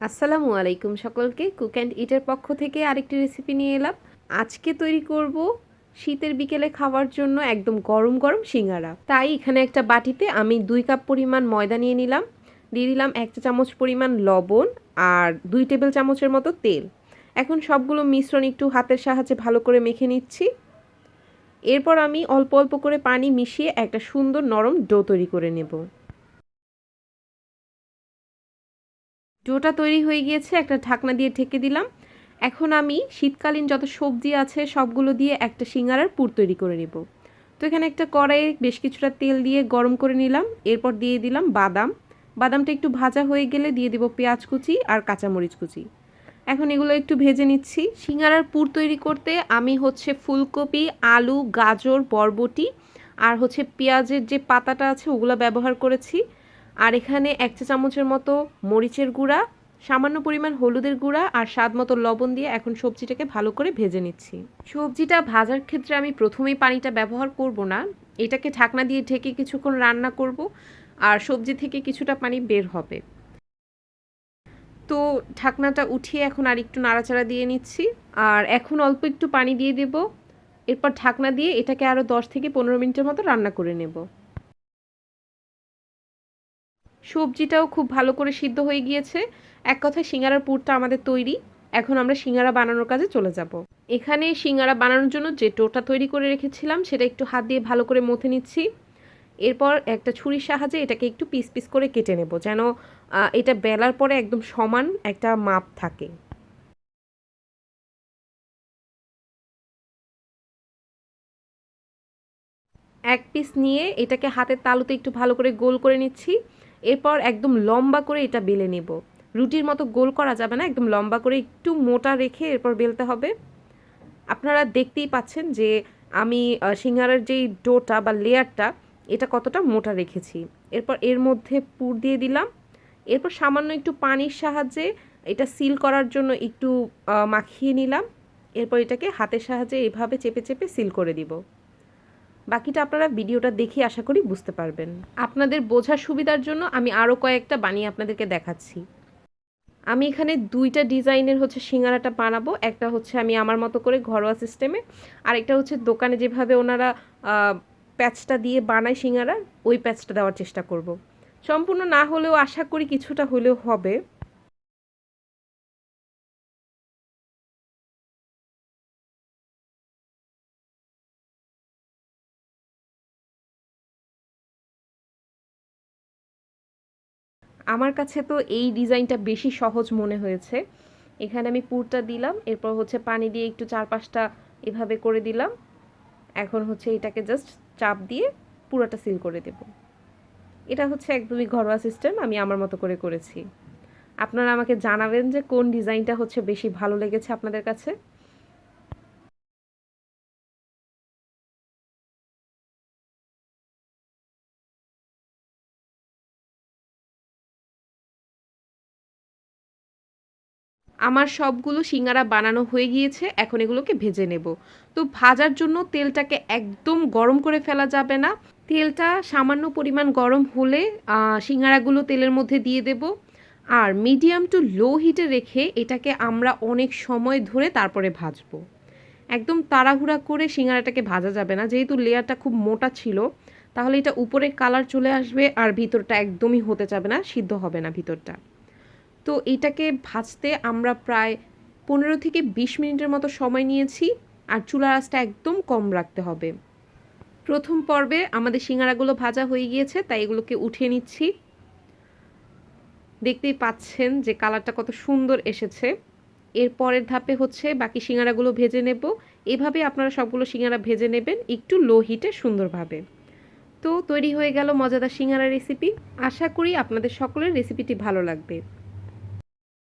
আসসালামু আলাইকুম সকলকে। কুক অ্যান্ড ইটের পক্ষ থেকে আরেকটি রেসিপি নিয়ে এলাম। আজকে তৈরি করব শীতের বিকেলে খাওয়ার জন্য একদম গরম গরম সিঙ্গারা। তাই এখানে একটা বাটিতে আমি 2 কাপ পরিমাণ ময়দা নিয়ে নিলাম, দিয়ে দিলাম 1 চা চামচ পরিমাণ লবণ আর 2 টেবিল চামচের মতো তেল। এখন সবগুলো মিশ্রণ একটু হাতের সাহায্যে ভালো করে মেখে নিচ্ছি। এরপর আমি অল্প অল্প করে পানি মিশিয়ে একটা সুন্দর নরম ডো তৈরি করে নেব। ডোটা তৈরি হয়ে গিয়েছে, একটা ঢাকনা দিয়ে ঢেকে দিলাম। এখন আমি শীতকালীন যত সবজি আছে সবগুলো দিয়ে একটা সিঙ্গারার পুর তৈরি করে নেব। তো এখানে একটা কড়াইয়ে বেশ কিছুটা তেল দিয়ে গরম করে নিলাম। এরপর দিয়ে দিলাম বাদাম। বাদামটা একটু ভাজা হয়ে গেলে দিয়ে দেব পেঁয়াজ কুচি আর কাঁচামরিচ কুচি। এখন এগুলো একটু ভেজে নিচ্ছি। সিঙ্গারার পুর তৈরি করতে আমি ফুলকপি, আলু, গাজর, বরবটি আর পেঁয়াজের যে পাতাটা আছে ওগুলো ব্যবহার করেছি। আর এখানে 1 চা চামচের মতো মরিচের গুঁড়া, সামান্য পরিমাণ হলুদের গুঁড়া আর স্বাদ মতো লবণ দিয়ে এখন সবজিটাকে ভালো করে ভেজে নিচ্ছি। সবজিটা ভাজার ক্ষেত্রে আমি প্রথমেই পানিটা ব্যবহার করব না, এটাকে ঢাকনা দিয়ে ঢেকে কিছুক্ষণ রান্না করব আর সবজি থেকে কিছুটা পানি বের হবে। তো ঢাকনাটা উঠিয়ে এখন আর একটু নাড়াচাড়া দিয়ে নিচ্ছি। আর এখন অল্প একটু পানি দিয়ে দেব। এরপর ঢাকনা দিয়ে এটাকে আরও 10 থেকে 15 মিনিটের মতো রান্না করে নেব। সবজিটাও খুব ভালো করে সিদ্ধ হয়ে গিয়েছে। এক কথায় সিঙ্গারার পুরটা আমাদের তৈরি। এখন আমরা সিঙ্গারা বানানোর কাজে চলে যাব। এখানে সিঙ্গারা বানানোর জন্য যে ডোটা তৈরি করে রেখেছিলাম সেটা একটু হাত দিয়ে ভালো করে মথে নিচ্ছি। এরপর একটা ছুরির সাহায্যে এটাকে একটু পিস পিস করে কেটে নেব, যেন এটা বেলার পরে একদম সমান একটা মাপ থাকে। এক পিস নিয়ে এটাকে হাতের তালুতে একটু ভালো করে গোল করে নিচ্ছি। এরপর একদম লম্বা করে এটা বেলে নেব। রুটির মতো গোল করা যাবে না, একদম লম্বা করে একটু মোটা রেখে এরপর বেলতে হবে। আপনারা দেখতেই পাচ্ছেন যে আমি সিঙ্গারার যেই ডোটা বা লেয়ারটা এটা কতটা মোটা রেখেছি। এরপর এর মধ্যে পুর দিয়ে দিলাম। এরপর সামান্য একটু পানির সাহায্যে এটা সিল করার জন্য একটু মাখিয়ে নিলাম। এরপর এটাকে হাতের সাহায্যে এভাবে চেপে চেপে সিল করে দিব। বাকিটা আপনারা ভিডিওটা দেখে আশা করি বুঝতে পারবেন। আপনাদের বোঝার সুবিধার জন্য আমি আরও কয়েকটা বানিয়ে আপনাদেরকে দেখাচ্ছি। আমি এখানে 2টা ডিজাইনের সিঙ্গারাটা বানাবো। একটা আমি আমার মতো করে ঘরোয়া সিস্টেমে, আরেকটা দোকানে যেভাবে ওনারা প্যাচটা দিয়ে বানায় সিঙ্গারা, ওই প্যাচটা দেওয়ার চেষ্টা করব। সম্পূর্ণ না হলেও আশা করি কিছুটা হলেও হবে। আমার কাছে তো এই ডিজাইনটা বেশি সহজ মনে হয়েছে। এখানে আমি পুরটা দিলাম, এরপর পানি দিয়ে একটু চারপাশটা এভাবে করে দিলাম। এখন এটাকে জাস্ট চাপ দিয়ে পুরোটা সিল করে দেব। এটা একদমই ঘরোয়া সিস্টেম, আমি আমার মতো করে করেছি। আপনারা আমাকে জানাবেন যে কোন ডিজাইনটা বেশি ভালো লেগেছে আপনাদের কাছে। আমার সবগুলো সিঙ্গারা বানানো হয়ে গিয়েছে, এখন এগুলোকে ভেজে নেব। তো ভাজার জন্য তেলটাকে একদম গরম করে ফেলা যাবে না। তেলটা সামান্য পরিমাণ গরম হলে সিঙ্গারাগুলো তেলের মধ্যে দিয়ে দেব। আর মিডিয়াম টু লো হিটে রেখে এটাকে আমরা অনেক সময় ধরে তারপরে ভাজবো। একদম তাড়াহুড়া করে সিঙ্গারাটাকে ভাজা যাবে না, যেহেতু লেয়ারটা খুব মোটা ছিল। তাহলে এটা উপরে কালার চলে আসবে আর ভিতরটা একদমই হতে যাবে না, সিদ্ধ হবে না ভিতরটা। তো এইটাকে ভাজতে আমরা প্রায় 15 থেকে 20 মিনিটের মতো সময় নিয়েছি। আর চুলার আঁচটা একদম কম রাখতে হবে। প্রথম পর্বে আমাদের সিঙ্গারাগুলো ভাজা হয়ে গিয়েছে, তাই এগুলোকে উঠিয়ে নিচ্ছি। দেখতেই পাচ্ছেন যে কালারটা কত সুন্দর এসেছে। এর পরের ধাপে বাকি সিঙ্গারাগুলো ভেজে নেব। এভাবে আপনারা সবগুলো সিঙ্গারা ভেজে নেবেন একটু লো হিটে সুন্দরভাবে। তো তৈরি হয়ে গেল মজাদার সিঙ্গারা রেসিপি। আশা করি আপনাদের সকলের রেসিপিটি ভালো লাগবে।